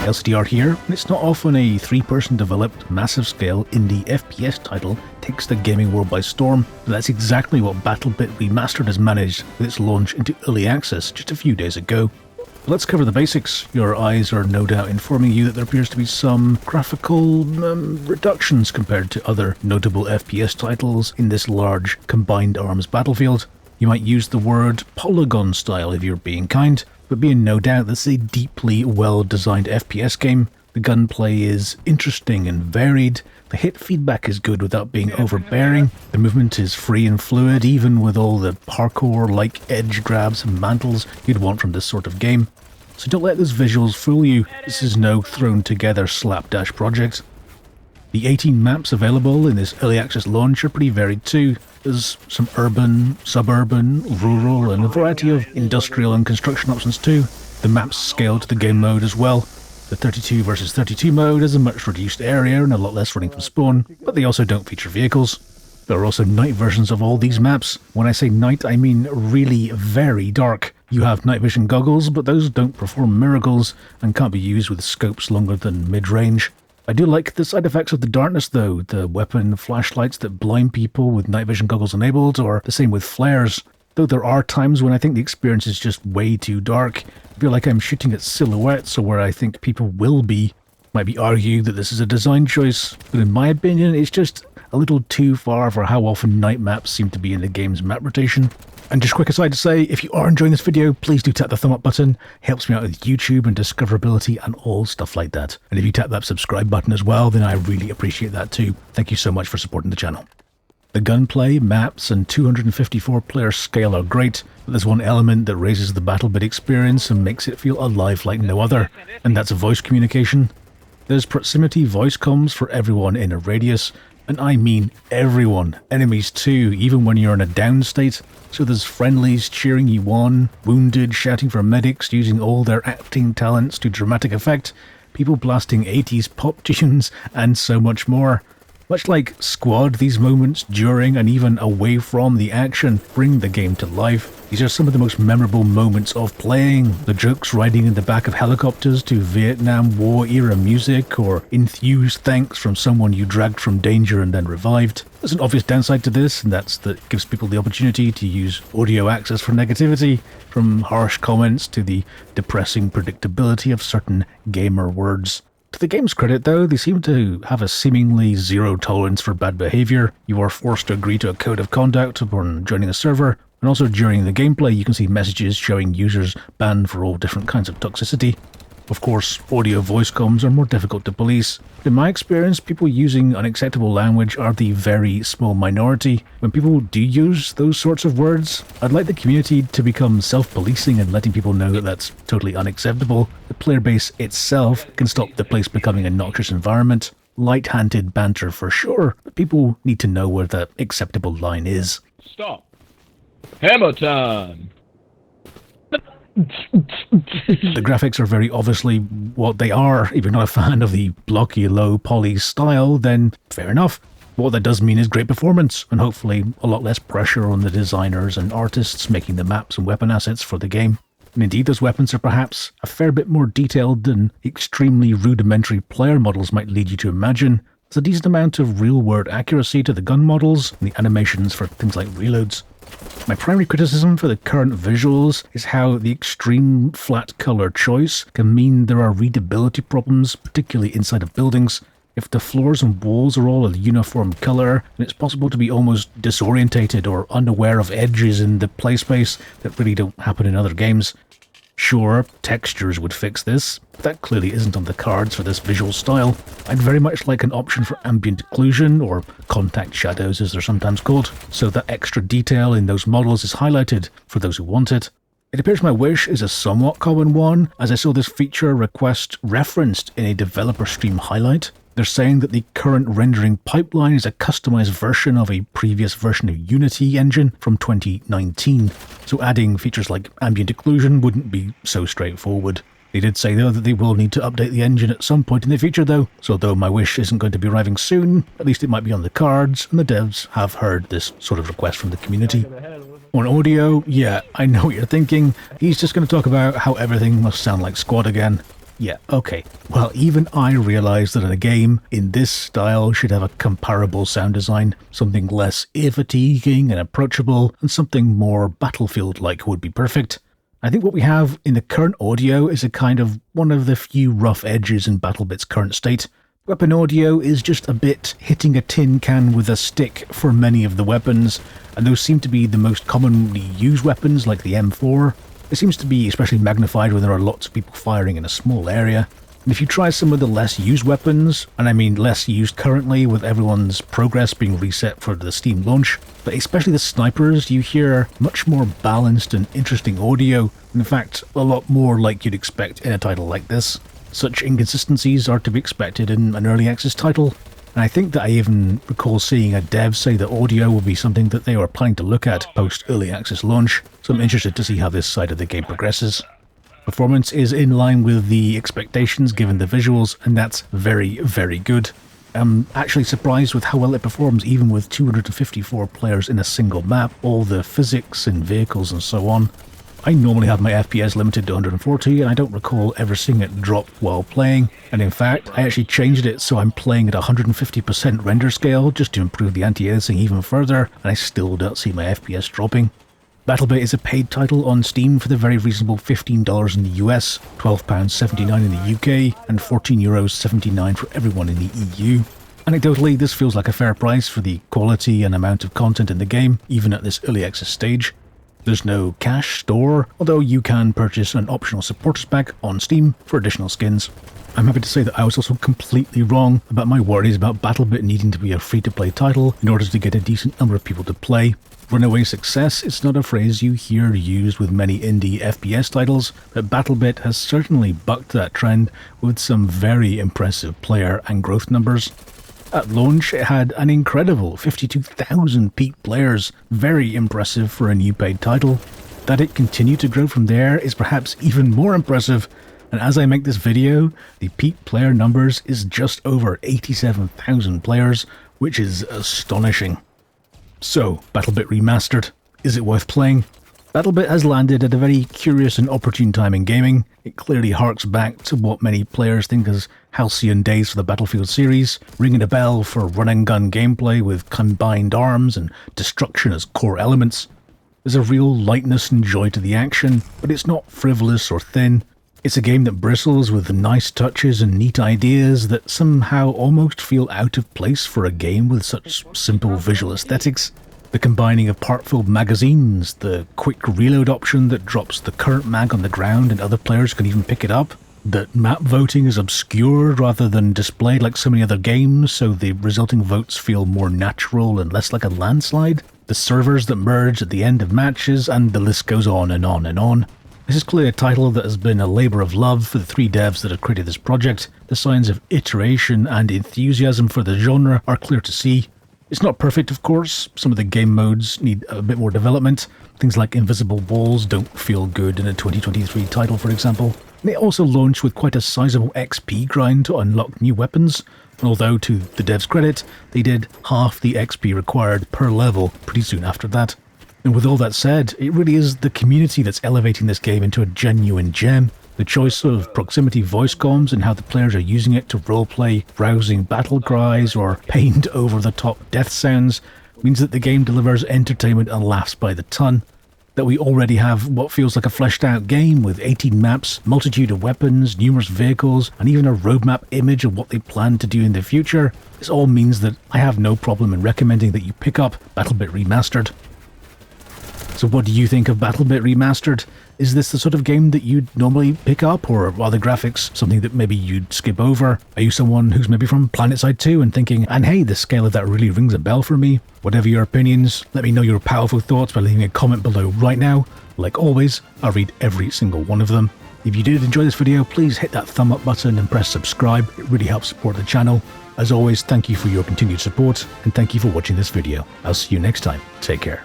LCDR here, and it's not often a three-person developed, massive-scale indie FPS title takes the gaming world by storm, but that's exactly what Battlebit Remastered has managed with its launch into early access just a few days ago. But let's cover the basics. Your eyes are no doubt informing you that there appears to be some graphical reductions compared to other notable FPS titles in this large combined arms battlefield. You might use the word polygon style if you're being kind, but be in no doubt this is a deeply well-designed FPS game. The gunplay is interesting and varied, the hit feedback is good without being overbearing, the movement is free and fluid even with all the parkour-like edge grabs and mantles you'd want from this sort of game. So don't let those visuals fool you, this is no thrown-together slapdash project. The 18 maps available in this early access launch are pretty varied too. There's some urban, suburban, rural, and a variety of industrial and construction options too. The maps scale to the game mode as well. The 32 versus 32 mode has a much reduced area and a lot less running from spawn, but they also don't feature vehicles. There are also night versions of all these maps. When I say night, I mean really very dark. You have night vision goggles, but those don't perform miracles and can't be used with scopes longer than mid-range. I do like the side effects of the darkness though, the weapon flashlights that blind people with night vision goggles enabled, or the same with flares. Though there are times when I think the experience is just way too dark. I feel like I'm shooting at silhouettes or where I think people will be. Might be argued that this is a design choice, but in my opinion it's just a little too far for how often night maps seem to be in the game's map rotation. And just quick aside to say, if you are enjoying this video, please do tap the thumb up button. It helps me out with YouTube and discoverability and all stuff like that. And if you tap that subscribe button as well, then I really appreciate that too. Thank you so much for supporting the channel. The gunplay, maps, and 254-player scale are great, but there's one element that raises the Battlebit experience and makes it feel alive like no other, and that's voice communication. There's proximity voice comms for everyone in a radius, and I mean everyone, enemies too, even when you're in a down state. So there's friendlies cheering you on, wounded shouting for medics using all their acting talents to dramatic effect, people blasting 80s pop tunes, and so much more. Much like Squad, these moments during and even away from the action bring the game to life. These are some of the most memorable moments of playing. The jokes riding in the back of helicopters to Vietnam War era music, or enthused thanks from someone you dragged from danger and then revived. There's an obvious downside to this, and that's that it gives people the opportunity to use audio access for negativity, from harsh comments to the depressing predictability of certain gamer words. To the game's credit though, they seem to have a seemingly zero tolerance for bad behaviour. You are forced to agree to a code of conduct upon joining a server, and also during the gameplay you can see messages showing users banned for all different kinds of toxicity. Of course, audio voice comms are more difficult to police. In my experience, people using unacceptable language are the very small minority. When people do use those sorts of words, I'd like the community to become self-policing and letting people know that that's totally unacceptable. The player base itself can stop the place becoming a noxious environment. Light-handed banter for sure, but people need to know where that acceptable line is. Stop. Hammer time. The graphics are very obviously what they are. If you're not a fan of the blocky low poly style, then fair enough. What that does mean is great performance, and hopefully a lot less pressure on the designers and artists making the maps and weapon assets for the game. And indeed, those weapons are perhaps a fair bit more detailed than extremely rudimentary player models might lead you to imagine. There's a decent amount of real-world accuracy to the gun models and the animations for things like reloads. My primary criticism for the current visuals is how the extreme flat color choice can mean there are readability problems, particularly inside of buildings. If the floors and walls are all a uniform color, then it's possible to be almost disorientated or unaware of edges in the play space that really don't happen in other games. Sure, textures would fix this, but that clearly isn't on the cards for this visual style. I'd very much like an option for ambient occlusion, or contact shadows as they're sometimes called, so that extra detail in those models is highlighted for those who want it. It appears my wish is a somewhat common one, as I saw this feature request referenced in a developer stream highlight. They're saying that the current rendering pipeline is a customized version of a previous version of Unity engine from 2019, so adding features like ambient occlusion wouldn't be so straightforward. They did say though that they will need to update the engine at some point in the future though, so although my wish isn't going to be arriving soon, at least it might be on the cards, and the devs have heard this sort of request from the community. On audio, yeah, I know what you're thinking, he's just going to talk about how everything must sound like Squad again. Yeah, okay. Well, even I realize that a game in this style should have a comparable sound design, something less ear-fatiguing and approachable, and something more Battlefield-like would be perfect. I think what we have in the current audio is a kind of one of the few rough edges in Battlebit's current state. Weapon audio is just a bit hitting a tin can with a stick for many of the weapons, and those seem to be the most commonly used weapons like the M4. It seems to be especially magnified when there are lots of people firing in a small area. And if you try some of the less used weapons, and I mean less used currently with everyone's progress being reset for the Steam launch, but especially the snipers, you hear much more balanced and interesting audio, in fact a lot more like you'd expect in a title like this. Such inconsistencies are to be expected in an early access title, and I think that I even recall seeing a dev say that audio will be something that they were planning to look at post early access launch, so I'm interested to see how this side of the game progresses. Performance is in line with the expectations given the visuals, and that's very, very good. I'm actually surprised with how well it performs even with 254 players in a single map, all the physics and vehicles and so on. I normally have my FPS limited to 140 and I don't recall ever seeing it drop while playing, and in fact I actually changed it so I'm playing at 150% render scale just to improve the anti-aliasing even further, and I still don't see my FPS dropping. Battlebit is a paid title on Steam for the very reasonable $15 in the US, £12.79 in the UK, and €14.79 for everyone in the EU. Anecdotally, this feels like a fair price for the quality and amount of content in the game, even at this early access stage. There's no cash store, although you can purchase an optional supporters pack on Steam for additional skins. I'm happy to say that I was also completely wrong about my worries about Battlebit needing to be a free-to-play title in order to get a decent number of people to play. Runaway success is not a phrase you hear used with many indie FPS titles, but Battlebit has certainly bucked that trend with some very impressive player and growth numbers. At launch, it had an incredible 52,000 peak players, very impressive for a new paid title. That it continued to grow from there is perhaps even more impressive, and as I make this video, the peak player numbers is just over 87,000 players, which is astonishing. So, Battlebit Remastered, is it worth playing? Battlebit has landed at a very curious and opportune time in gaming. It clearly harks back to what many players think as halcyon days for the Battlefield series, ringing a bell for run-and-gun gameplay with combined arms and destruction as core elements. There's a real lightness and joy to the action, but it's not frivolous or thin. It's a game that bristles with nice touches and neat ideas that somehow almost feel out of place for a game with such simple visual aesthetics. The combining of part-filled magazines, the quick reload option that drops the current mag on the ground and other players can even pick it up, that map voting is obscured rather than displayed like so many other games, so the resulting votes feel more natural and less like a landslide, the servers that merge at the end of matches, and the list goes on and on and on. This is clearly a title that has been a labour of love for the three devs that have created this project. The signs of iteration and enthusiasm for the genre are clear to see. It's not perfect, of course. Some of the game modes need a bit more development. Things like invisible walls don't feel good in a 2023 title, for example. And it also launched with quite a sizable XP grind to unlock new weapons. And although, to the devs' credit, they did half the XP required per level pretty soon after that. And with all that said, it really is the community that's elevating this game into a genuine gem. The choice of proximity voice comms and how the players are using it to roleplay rousing battle cries or pained over-the-top death sounds means that the game delivers entertainment and laughs by the ton. That we already have what feels like a fleshed-out game with 18 maps, multitude of weapons, numerous vehicles, and even a roadmap image of what they plan to do in the future. This all means that I have no problem in recommending that you pick up Battlebit Remastered. So what do you think of Battlebit Remastered? Is this the sort of game that you'd normally pick up, or are the graphics something that maybe you'd skip over? Are you someone who's maybe from PlanetSide 2 and thinking, and hey, the scale of that really rings a bell for me? Whatever your opinions, let me know your powerful thoughts by leaving a comment below right now. Like always, I'll read every single one of them. If you did enjoy this video, please hit that thumb up button and press subscribe. It really helps support the channel. As always, thank you for your continued support, and thank you for watching this video. I'll see you next time. Take care.